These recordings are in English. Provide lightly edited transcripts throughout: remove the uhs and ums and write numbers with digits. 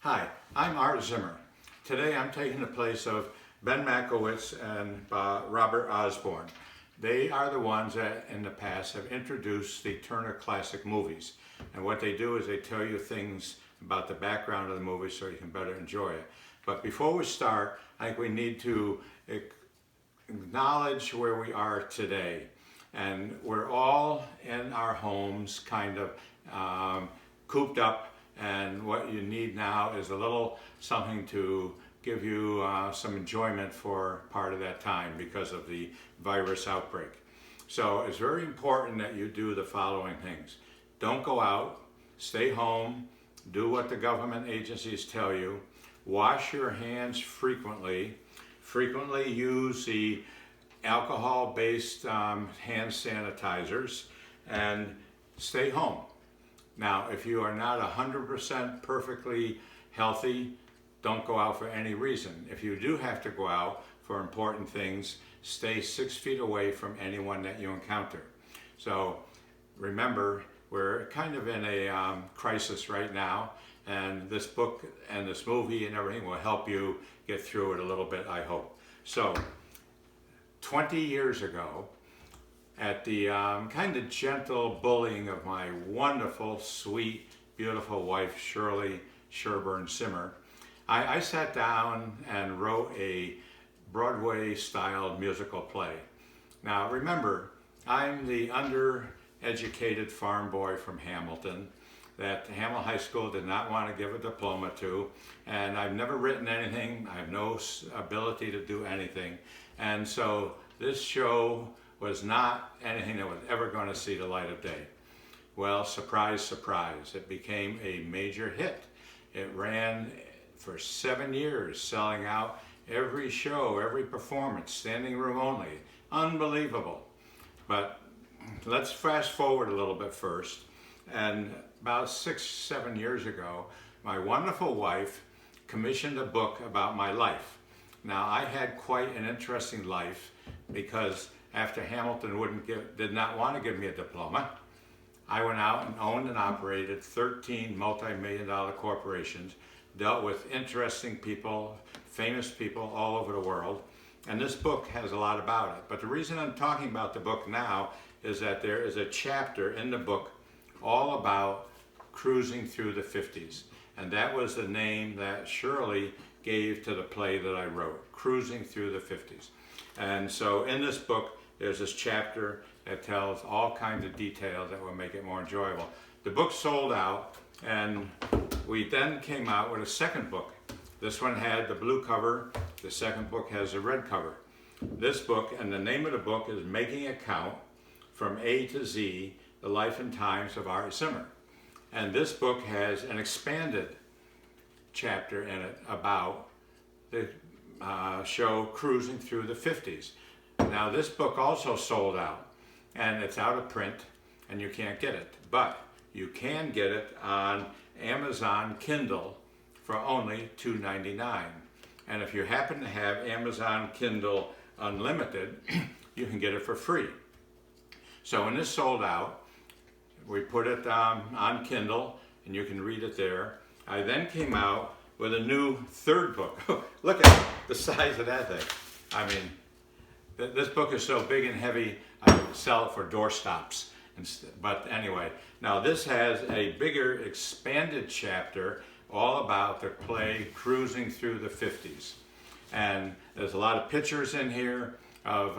Hi, I'm Art Zimmer. Today I'm taking the place of Ben Makowitz and Robert Osborne. They are the ones that in the past have introduced the Turner Classic Movies. And what they do is they tell you things about the background of the movie so you can better enjoy it. But before we start, I think we need to acknowledge where we are today. And we're all in our homes kind of cooped up, and what you need now is a little something to give you some enjoyment for part of that time because of the virus outbreak. So it's very important that you do the following things. Don't go out, stay home, do what the government agencies tell you, wash your hands frequently use the alcohol-based hand sanitizers, and stay home. Now, if you are not 100% perfectly healthy, don't go out for any reason. If you do have to go out for important things, stay 6 feet away from anyone that you encounter. So remember, we're kind of in a crisis right now, and this book and this movie and everything will help you get through it a little bit, I hope. So 20 years ago, at the kind of gentle bullying of my wonderful, sweet, beautiful wife, Shirley Sherburne Zimmer, I sat down and wrote a Broadway-styled musical play. Now remember, I'm the undereducated farm boy from Hamilton that Hamilton High School did not want to give a diploma to, and I've never written anything. I have no ability to do anything, and so this show was not anything that was ever going to see the light of day. Well, surprise, surprise, it became a major hit. It ran for 7 years, selling out every show, every performance, standing room only. Unbelievable. But let's fast forward a little bit first. And about 6-7 years ago, my wonderful wife commissioned a book about my life. Now, I had quite an interesting life because after Hamilton did not want to give me a diploma, I went out and owned and operated 13 multi-million-dollar corporations, dealt with interesting people, famous people all over the world, and this book has a lot about it. But the reason I'm talking about the book now is that there is a chapter in the book all about cruising through the 50s, and that was the name that Shirley gave to the play that I wrote, Cruising Through the 50s. And so in this book, there's this chapter that tells all kinds of details that will make it more enjoyable. The book sold out, and we then came out with a second book. This one had the blue cover, the second book has a red cover. This book, and the name of the book is Making It Count, From A to Z, The Life and Times of Art Zimmer. And this book has an expanded chapter in it about the show Cruising Through the 50s. Now this book also sold out, and it's out of print and you can't get it, but you can get it on Amazon Kindle for only $2.99. And if you happen to have Amazon Kindle Unlimited, you can get it for free. So when this sold out, we put it on Kindle and you can read it there. I then came out with a new third book. Look at the size of that thing. I mean, this book is so big and heavy, I would sell it for doorstops. But anyway, now this has a bigger expanded chapter all about the play Cruising Through the 50s. And there's a lot of pictures in here of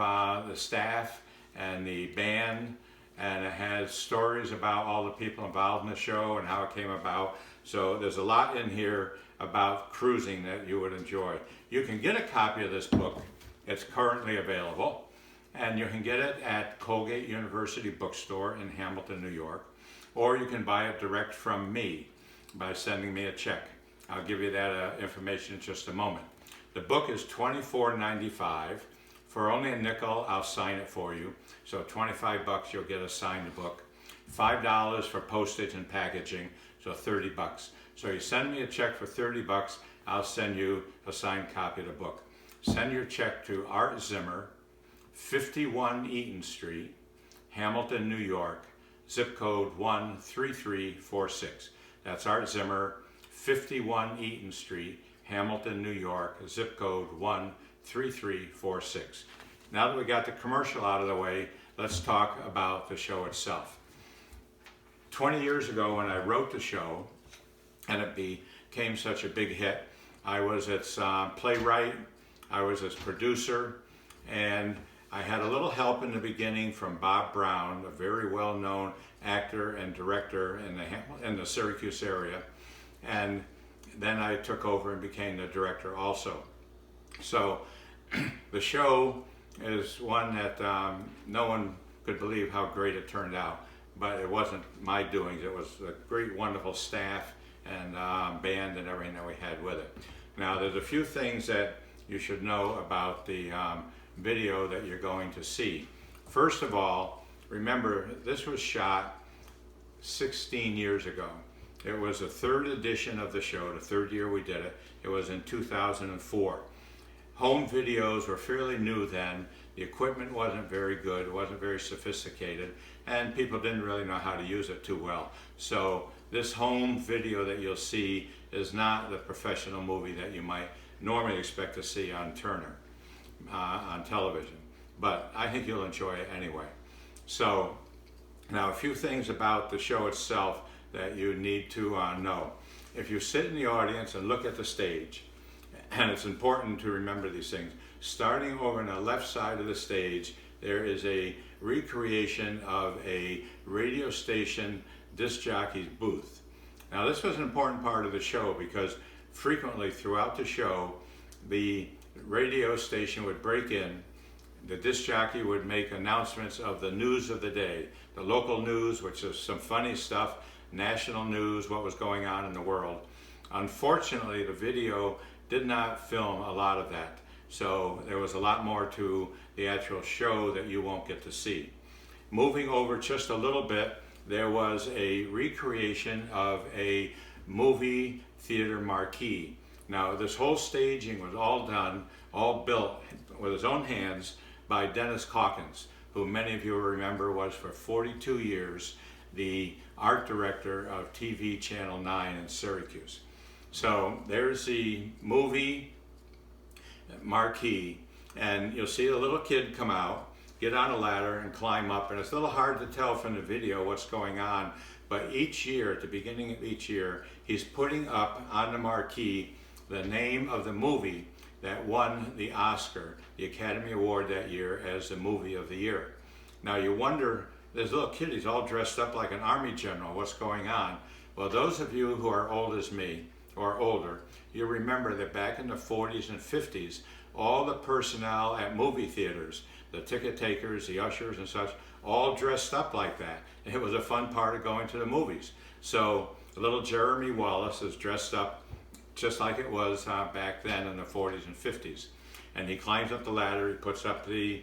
the staff and the band, and it has stories about all the people involved in the show and how it came about. So there's a lot in here about cruising that you would enjoy. You can get a copy of this book. It's currently available, and you can get it at Colgate University Bookstore in Hamilton, New York, or you can buy it direct from me by sending me a check. I'll give you that information in just a moment. The book is $24.95. For only a nickel, I'll sign it for you. So $25, you'll get a signed book. $5 for postage and packaging, so $30. So you send me a check for $30, I'll send you a signed copy of the book. Send your check to Art Zimmer, 51 Eaton Street, Hamilton, New York, zip code 13346. That's Art Zimmer, 51 Eaton Street, Hamilton, New York, zip code 13346. Now that we got the commercial out of the way, let's talk about the show itself. 20 years ago when I wrote the show, and it became such a big hit, I was its playwright, I was its producer, and I had a little help in the beginning from Bob Brown, a very well-known actor and director in the Syracuse area, and then I took over and became the director also. So the show is one that no one could believe how great it turned out, but it wasn't my doings. It was a great, wonderful staff and band and everything that we had with it. Now, there's a few things that you should know about the video that you're going to see. First of all, remember, this was shot 16 years ago. It was the third edition of the show, the third year we did it. It was in 2004. Home videos were fairly new then. The equipment wasn't very good, it wasn't very sophisticated, and people didn't really know how to use it too well. So this home video that you'll see is not the professional movie that you might normally expect to see on Turner, on television. But I think you'll enjoy it anyway. So now a few things about the show itself that you need to know. If you sit in the audience and look at the stage, and it's important to remember these things, starting over on the left side of the stage, there is a recreation of a radio station disc jockey's booth. Now this was an important part of the show because frequently throughout the show, the radio station would break in, the disc jockey would make announcements of the news of the day, the local news, which is some funny stuff, national news, what was going on in the world. Unfortunately, the video did not film a lot of that, so there was a lot more to the actual show that you won't get to see. Moving over just a little bit, there was a recreation of a movie theater marquee. Now this whole staging was all done, all built with his own hands by Dennis Calkins, who many of you will remember was for 42 years the art director of TV Channel 9 in Syracuse. So there's the movie marquee, and you'll see a little kid come out, get on a ladder and climb up, and it's a little hard to tell from the video what's going on, but each year, at the beginning of each year, he's putting up on the marquee the name of the movie that won the Oscar, the Academy Award that year as the movie of the year. Now you wonder, this little kid, he's all dressed up like an army general, what's going on? Well, those of you who are old as me, or older, you remember that back in the 40s and 50s, all the personnel at movie theaters, the ticket takers, the ushers and such, all dressed up like that. And it was a fun part of going to the movies. So little Jeremy Wallace is dressed up just like it was back then in the 40s and 50s. And he climbs up the ladder, he puts up the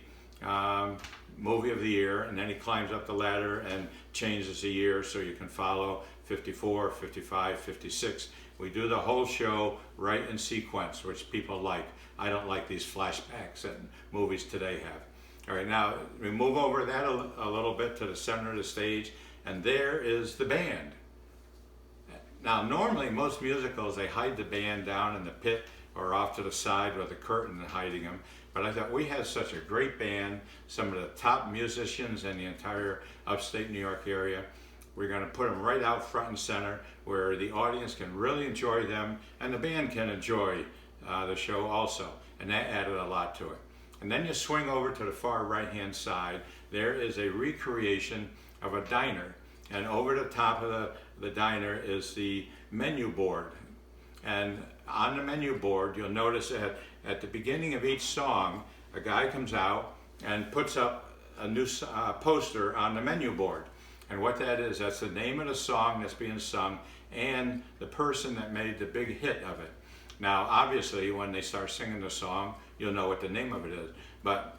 movie of the year, and then he climbs up the ladder and changes the year so you can follow 54, 55, 56. We do the whole show right in sequence, which people like. I don't like these flashbacks that movies today have. All right, now we move over that a little bit to the center of the stage, and there is the band. Now, normally most musicals, they hide the band down in the pit or off to the side with a curtain hiding them. But I thought we had such a great band, some of the top musicians in the entire upstate New York area. We're going to put them right out front and center where the audience can really enjoy them and the band can enjoy the show also. And that added a lot to it. And then you swing over to the far right-hand side. There is a recreation of a diner. And over the top of the diner is the menu board. And on the menu board, you'll notice that at the beginning of each song, a guy comes out and puts up a new poster on the menu board. And what that is, that's the name of the song that's being sung and the person that made the big hit of it. Now, obviously, when they start singing the song, you'll know what the name of it is. But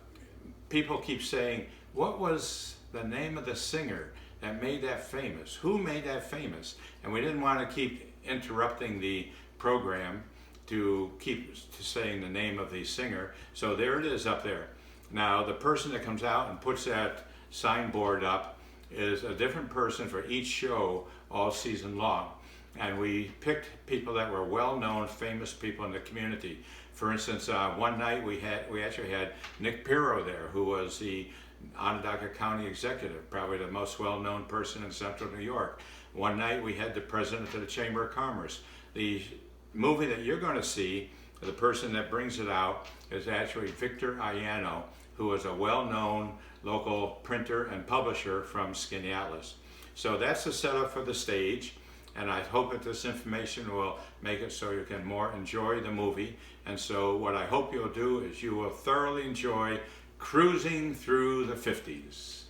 people keep saying, what was the name of the singer that made that famous? Who made that famous? And we didn't want to keep interrupting the program to keep saying the name of the singer. So there it is up there. Now, the person that comes out and puts that signboard up is a different person for each show all season long. and we picked people that were well-known, famous people in the community. For instance, one night we actually had Nick Pirro there, who was the Onondaga County executive, probably the most well-known person in Central New York. One night we had the president of the Chamber of Commerce. The movie that you're going to see, the person that brings it out is actually Victor Ayano, who was a well-known local printer and publisher from Skinny Atlas. So that's the setup for the stage, and I hope that this information will make it so you can more enjoy the movie. And so what I hope you'll do is you will thoroughly enjoy cruising through the 50s.